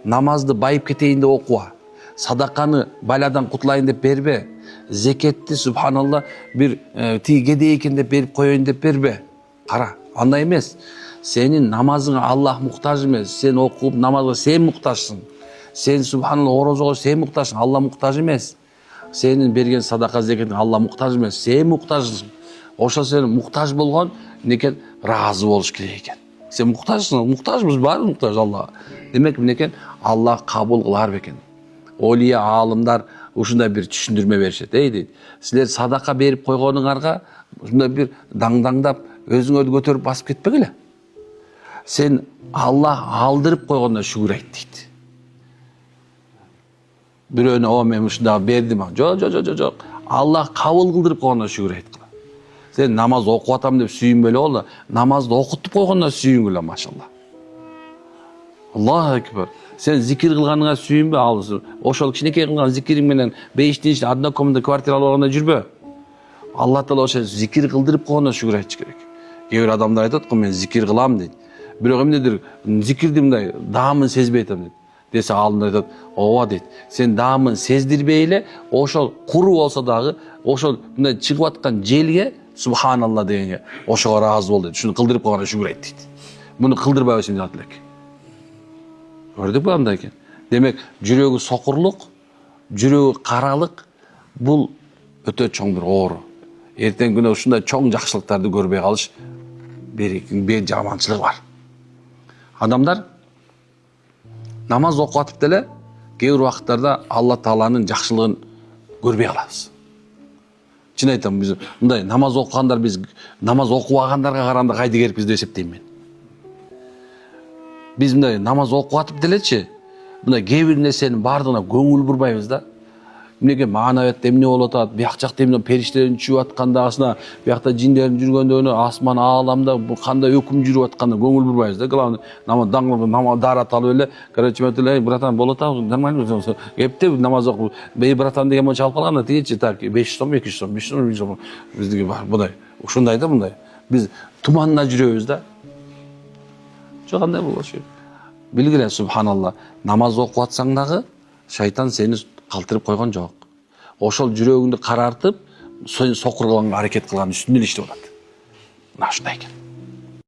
намазды байып кетейін деп оқуа, садақаны баладан құтылайын деп бербе, зекетті субханалла бір кедей екен деп беріп қойайын деп бербе. Қара, андай емес. Сенің намазыңа Аллах мұқтаж емес. Сен оқып намазға сен мұқтажсың. Сен субханалла оразаға сен мұқтажсың, Алла мұқтаж емес. Сенің берген садақа зекетің Алла мұқтаж емес, сен мұқтажсың. Ошо сен мұқтаж болған некен разы болуш керек екен. Сен мұқтажсың, мұқтажбыз, бәрі мұқтаж Аллаға. Демек мінекен Аллах қабыл қылар бекен. Олия алымдар ушундай бір түшүндүрмө беришет. Дейді, силер садақа беріп қойғаныңарға ушундай бір даңдаңдап өзүңөрдү көтөрүп басып кетпегиле. Сен Аллах алдырып қойғанда шүгүр айт дейді. Бирөөнө о мен ушундай бердим. Жок. Аллах кабыл кылдырып қойғанда шүгүр айт. Сен намаз оқып атам деп сүйінбелі олы, намазды оқытып қойғанда сүйінгілі, машалла. Аллаху акбар. Сен зикир қылғаныңа сүйінбе, алысың. Ошол кичинекей кылган зикириң менен 5-ти одна комнатада квартира алып алганда жүрбө. Алла таала ошо зикир кылдырып қойғанда шүгүр айтыш керек. Кээ бир адамдар айтат го, мен зикир кылам дейт. Бирок эмнедир зикирди мындай даамын сезбей атам дейт. Десе алымдар айтат, ооба дейт. Сен даамын сездирбей эле, ошол куру болсо дагы, ошол мындай чыгып аткан желге Субханалла дегенге ошоға разы бол дейді. Шуны қылдырып қойғанда шүгір айт дейді. Бұны қылдырбай өсім жат элек. Көрдік бе андай екен? Демек, жүрегі соқырлық, жүрегі қаралық, бұл өте чоң бір оору. Ертең күні ушундай чоң жакшылыктарды көрбей қалыш, бир жаманчылык бар. Адамдар намаз окуп атып деле, кээ бир убакыттарда Алла Тааланын жакшылыгын көрбей калабыз. Чын айтам, біз мындай намаз оқығандар, біз намаз оқыбагандарға караганда кайдыгерпиз деп эсептейм мен. Біз мындай намаз оқып атып делечи, мындай кээ бир нерсенин бардығына көңүл бурбайбыз да. Мынеке маанавиятта эмне болуп атат, биякчакта эмне периштелердин чүгүп аткандагысына, биякта жиндердин жүргөндөгүнө, асман ааламда кандай өкүм жүрүп атканына көңүл бурбайбыз да. Главное, намаз дарат алып эле, короче, братан болот а, нормально кепте намаз окуп, бей братан деген монча алып калганда тиечи так 500 сом, 200 сом, 500 сом биздики бар. Мындай, ушундай да мындай. Биз туманна жүрөбүз да. Жок андай болчу. Билгиле, субханалла, намаз окуп атсаң дагы шайтан сени калтырып койгон жок. Ошол жүрөгүңдү карартып, сени сокур кылганга аракет кылган үстүндө иштеп атат. Мына ушундай экен.